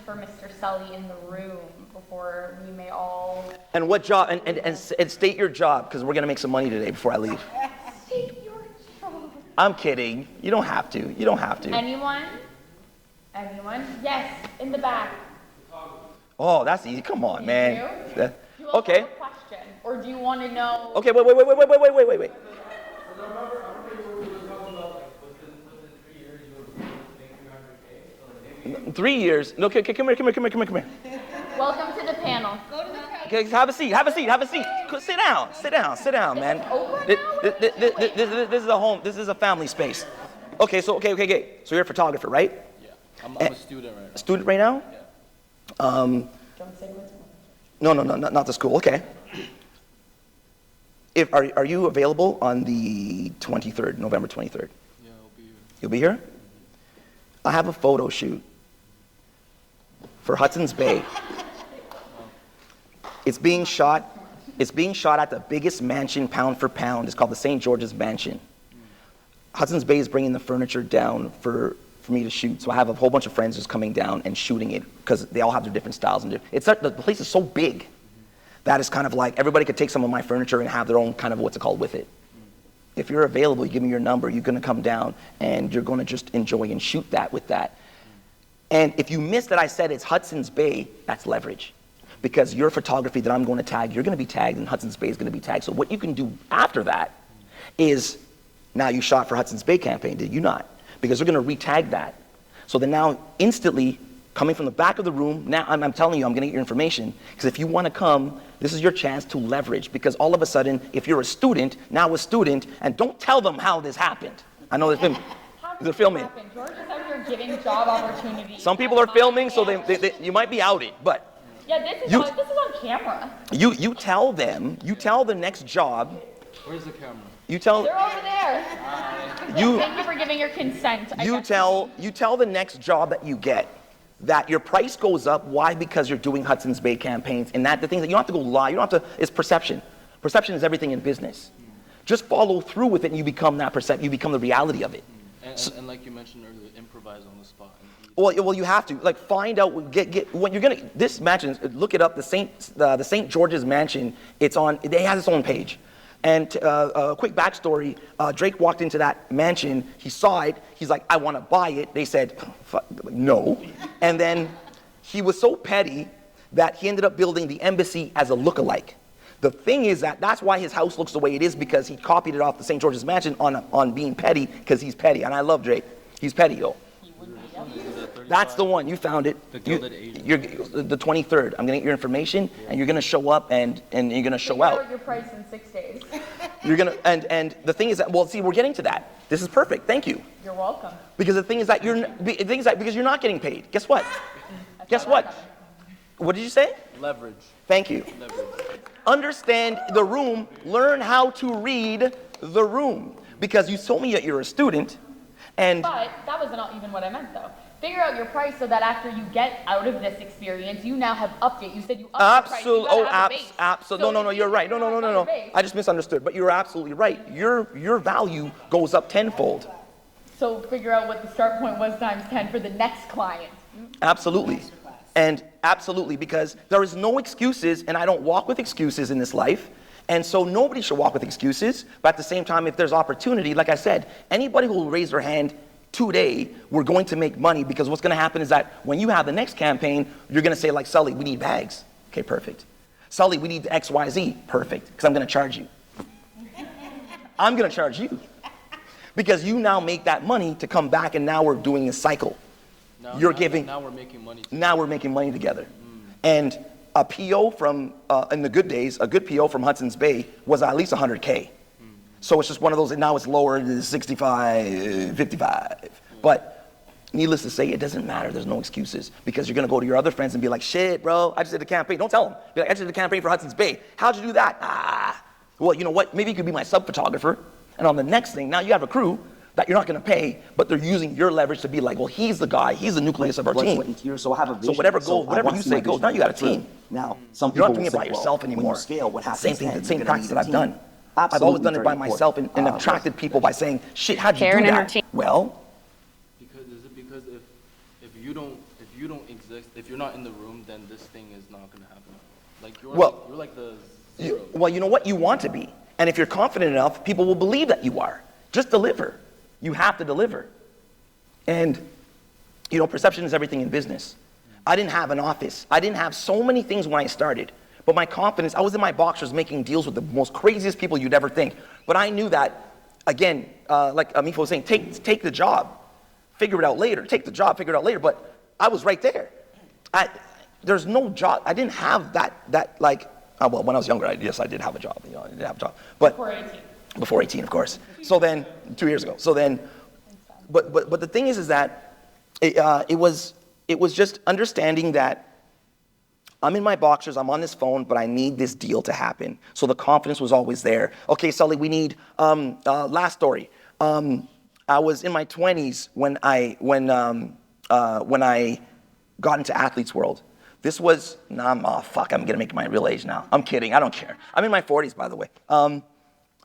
for Mr. Sully in the room before we may all... And what job, and state your job, because we're going to make some money today before I leave. State your job. I'm kidding. You don't have to. You don't have to. Anyone? Anyone? Yes, in the back. Oh, that's easy. Come on, man. Do you also Okay. have a question? Or do you want to know... Okay, wait. Okay. 3 years. No, okay, come here. Welcome to the panel. Go to the panel. Okay, have a seat. Sit down, man. This is a home. This is a family space. Okay. So you're a photographer, right? Yeah. I'm a student right now. A student right now? Yeah. Don't say what's No, not the school. Okay. Are you available on the 23rd, November 23rd? Yeah, I'll be here. You'll be here? I have a photo shoot for Hudson's Bay. It's being shot at the biggest mansion pound for pound. It's called the St. George's Mansion. Hudson's Bay is bringing the furniture down for me to shoot. So I have a whole bunch of friends just coming down and shooting it because they all have their different styles. And the place is so big that it's kind of like everybody could take some of my furniture and have their own kind of what's it called with it. If you're available, you give me your number, you're gonna come down and you're gonna just enjoy and shoot that with that. And if you missed that I said it's Hudson's Bay, that's leverage. Because your photography that I'm going to tag, you're going to be tagged and Hudson's Bay is going to be tagged. So what you can do after that is, now you shot for Hudson's Bay campaign, did you not? Because they're going to re-tag that. So then now instantly, coming from the back of the room, now I'm telling you, I'm going to get your information. Because if you want to come, this is your chance to leverage. Because all of a sudden, if you're a student, and don't tell them how this happened. I know they're filming. George is out here giving job opportunities. Some people are filming, so you might be outed, but. Yeah, this is on camera. You tell them, you tell the next job. Where's the camera? They're over there. Thank you for giving your consent. You tell the next job that you get that your price goes up. Why? Because you're doing Hudson's Bay campaigns, and that the things that you don't have to go lie. You don't have to. It's perception. Perception is everything in business. Just follow through with it, and you become that perception. You become the reality of it. And like you mentioned earlier, improvise on the spot. Well, you have to find out. When you're gonna this mansion. Look it up. The St. George's Mansion. It has its own page. And a quick backstory: Drake walked into that mansion. He saw it. He's like, I want to buy it. They said, no. And then he was so petty that he ended up building the embassy as a lookalike. The thing is that's why his house looks the way it is, because he copied it off the St. George's Mansion on being petty, because he's petty. And I love Drake. He's petty, though. That's the one. You found it. The Gilded Age. You're the 23rd. I'm gonna get your information, and you're gonna show up, and you're gonna show out. Your price in 6 days. You're gonna and the thing is that we're getting to that. This is perfect. Thank you. You're welcome. Because the thing is that because you're not getting paid. Guess what? Guess what? What did you say? Leverage. Thank you. Leverage. Understand the room. Learn how to read the room. Because you told me that you're a student, and. But that was not even what I meant, though. Figure out your price so that after you get out of this experience, you now have update. You said you upped your price. Absolutely. No, you're right. No. I just misunderstood. But you're absolutely right. Your value goes up tenfold. So figure out what the start point was times 10 for the next client. Absolutely. And absolutely, because there is no excuses, and I don't walk with excuses in this life. And so nobody should walk with excuses. But at the same time, if there's opportunity, like I said, anybody who will raise their hand today, we're going to make money, because what's going to happen is that when you have the next campaign, you're going to say, like, Sully, we need bags. Okay, perfect. Sully, we need XYZ. Perfect, because I'm going to charge you. I'm going to charge you. Because you now make that money to come back, and now we're doing a cycle. Now we're making money together. Now we're making money together. And a PO from, in the good days, a good PO from Hudson's Bay was at least 100K. So it's just one of those, and now it's lower to 65, 55. But needless to say, it doesn't matter. There's no excuses, because you're going to go to your other friends and be like, shit, bro, I just did a campaign. Don't tell them. Be like, I just did a campaign for Hudson's Bay. How'd you do that? Well, you know what? Maybe you could be my sub-photographer. And on the next thing, now you have a crew that you're not going to pay, but they're using your leverage to be like, well, he's the guy. He's the nucleus of our team. So I have a vision. So whatever you say goes. Now you got a team. Now, some you're people not doing it by yourself anymore. When you scale, what happens? Same practice that I've done. Absolutely. I've always done it by myself, and attracted people by saying, shit, how'd you do that? Well, Because if you don't exist exist. If you're not in the room, then this thing is not gonna happen. Like you're like the zero. Well, you know what? You want to be. And if you're confident enough, people will believe that you are. Just deliver. You have to deliver. And, you know, perception is everything in business. I didn't have an office. I didn't have so many things when I started. But my confidence, I was in my boxers making deals with the most craziest people you'd ever think. But I knew that, again, like Amifo was saying, take the job. Figure it out later. Take the job, figure it out later. But I was right there. There's no job. I didn't have that like, well, when I was younger, yes, I did have a job. You know, I did have a job. But Before 18. Before 18, of course. So then, 2 years ago. So then, but the thing is that it was just understanding that I'm in my boxers, I'm on this phone, but I need this deal to happen. So the confidence was always there. Okay, Sully, we need, last story. I was in my 20s when I got into Athlete's World. This was, I'm gonna make my real age now. I'm kidding, I don't care. I'm in my 40s, by the way.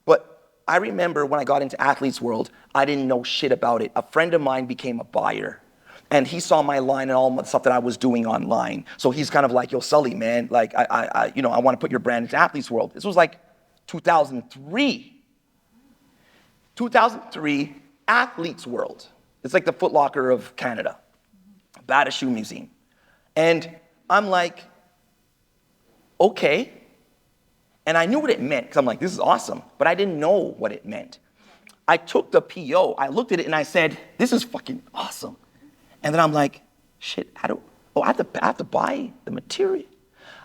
But I remember when I got into Athlete's World, I didn't know shit about it. A friend of mine became a buyer. And he saw my line and all the stuff that I was doing online. So he's kind of like, yo, Sully, man, like, I want to put your brand into Athlete's World. This was like 2003. 2003, Athlete's World. It's like the Foot Locker of Canada. Bata Shoe Museum. And I'm like, okay. And I knew what it meant, because I'm like, this is awesome. But I didn't know what it meant. I took the PO, I looked at it and I said, this is fucking awesome. And then I'm like, shit, I have to buy the material.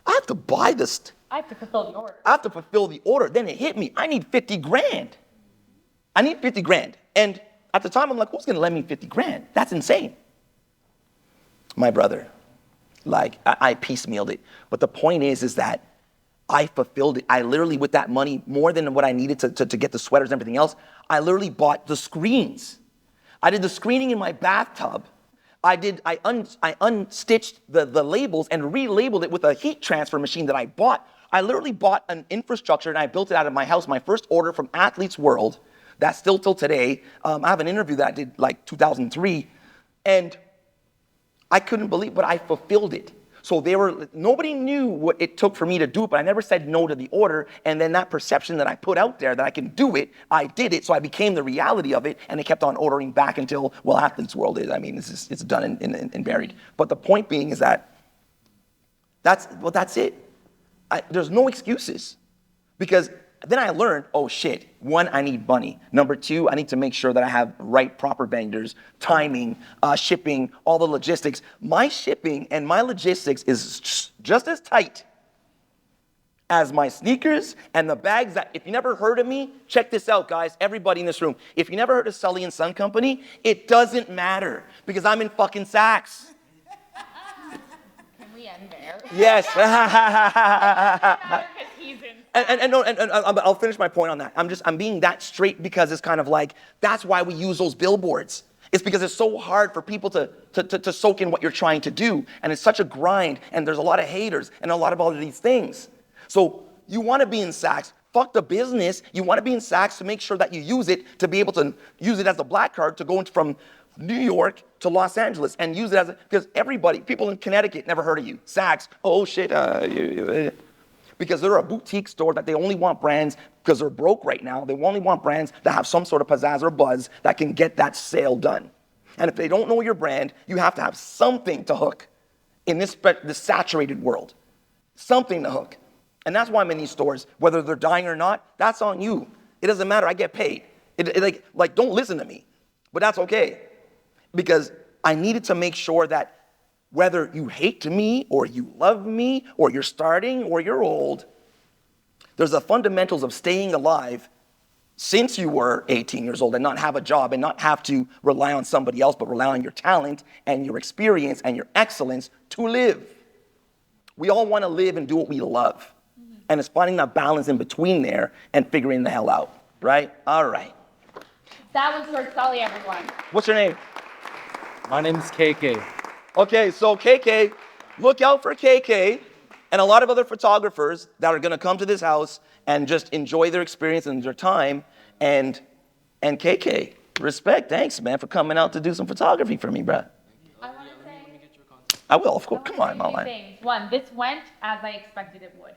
I have to buy this. I have to fulfill the order. I have to fulfill the order. Then it hit me. I need 50 grand. I need 50 grand. And at the time, I'm like, who's going to lend me 50 grand? That's insane. My brother, like, I piecemealed it. But the point is that I fulfilled it. I literally, with that money, more than what I needed to get the sweaters and everything else, I literally bought the screens. I did the screening in my bathtub. I unstitched the labels and relabeled it with a heat transfer machine that I bought. I literally bought an infrastructure and I built it out of my house. My first order from Athlete's World, that's still till today. I have an interview that I did like 2003, and I couldn't believe, but I fulfilled it. So nobody knew what it took for me to do it, but I never said no to the order. And then that perception that I put out there that I can do it, I did it. So I became the reality of it, and it kept on ordering back until, well, Athlete's World is. I mean, it's done and buried. But the point being is that's it. There's no excuses, because then I learned, oh shit, 1, I need money. Number 2, I need to make sure that I have right, proper vendors, timing, shipping, all the logistics. My shipping and my logistics is just as tight as my sneakers and the bags that, if you never heard of me, check this out, guys, everybody in this room. If you never heard of Sully Sons Co, it doesn't matter, because I'm in fucking Saks. Can we end there? Yes. And I'll finish my point on that. I'm being that straight because it's kind of like, that's why we use those billboards. It's because it's so hard for people to soak in what you're trying to do. And it's such a grind, and there's a lot of haters and a lot of all of these things. So you want to be in Saks. Fuck the business. You want to be in Saks to make sure that you use it, to be able to use it as a black card to go from New York to Los Angeles and use it because people in Connecticut never heard of you. Saks, oh shit, because they're a boutique store that they only want brands, because they're broke right now, they only want brands that have some sort of pizzazz or buzz that can get that sale done. And if they don't know your brand, you have to have something to hook in this saturated world. Something to hook. And that's why I'm in these stores. Whether they're dying or not, that's on you. It doesn't matter, I get paid. Like, don't listen to me. But that's okay. Because I needed to make sure that whether you hate me or you love me or you're starting or you're old, there's the fundamentals of staying alive since you were 18 years old and not have a job and not have to rely on somebody else, but rely on your talent and your experience and your excellence to live. We all want to live and do what we love. And it's finding that balance in between there and figuring the hell out, right? All right. that was George Sully, everyone. What's your name? My name is KK. Okay, so KK, look out for KK and a lot of other photographers that are gonna come to this house and just enjoy their experience and their time. And KK, respect, thanks man for coming out to do some photography for me, bruh. I want to say, I will, of course. I Come wanna on, say two Mama. things. One, this went as I expected it would.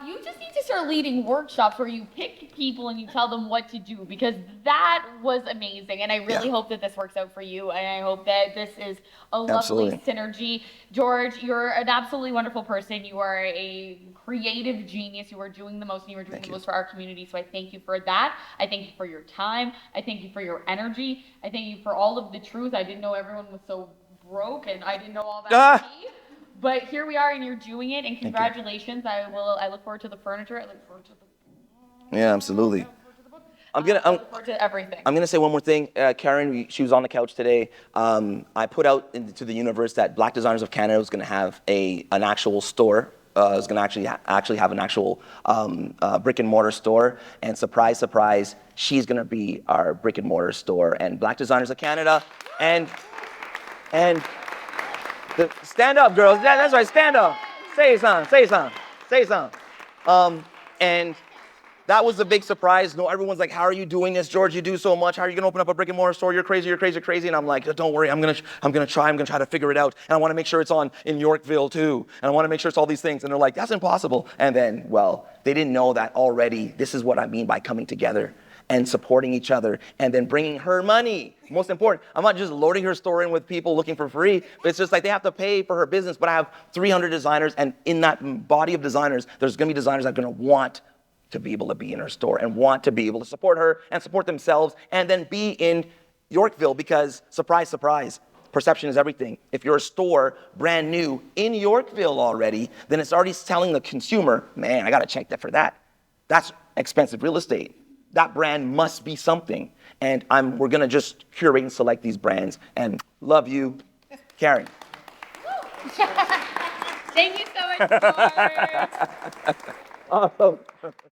You just need to start leading workshops where you pick people and you tell them what to do, because that was amazing. And I really hope that this works out for you. And I hope that this is a lovely synergy. George, you're an absolutely wonderful person. You are a creative genius. You are doing the most, and you are doing the most for our community. So I thank you for that. I thank you for your time. I thank you for your energy. I thank you for all of the truth. I didn't know everyone was so broke, and I didn't know all that. But here we are, and you're doing it, and congratulations. I look forward to the furniture. I look forward to the Yeah, absolutely. I look forward to everything. I'm gonna say one more thing. Karen, she was on the couch today. I put out into the universe that Black Designers of Canada was gonna have an actual store. Was gonna actually have an actual brick and mortar store. And surprise, surprise, she's gonna be our brick and mortar store. And Black Designers of Canada, and stand up, girls. That's right. Stand up. Say something. Say something. Say something. And that was a big surprise. No, everyone's like, "How are you doing this, George? You do so much. How are you gonna open up a brick and mortar store? You're crazy. You're crazy. You're crazy." And I'm like, "Don't worry. I'm gonna try. I'm gonna try to figure it out. And I want to make sure it's in Yorkville too. And I want to make sure it's all these things." And they're like, "That's impossible." And then, well, they didn't know that already. This is what I mean by coming together and supporting each other, and then bringing her money. Most important, I'm not just loading her store in with people looking for free, but it's just like they have to pay for her business. But I have 300 designers, and in that body of designers, there's gonna be designers that are gonna want to be able to be in her store and want to be able to support her and support themselves, and then be in Yorkville, because surprise, surprise, perception is everything. If you're a store brand new in Yorkville already, then it's already telling the consumer, man, I gotta check that for that. That's expensive real estate. That brand must be something. And we're gonna just curate and select these brands. And love you, Karen. Thank you so much, George. Awesome.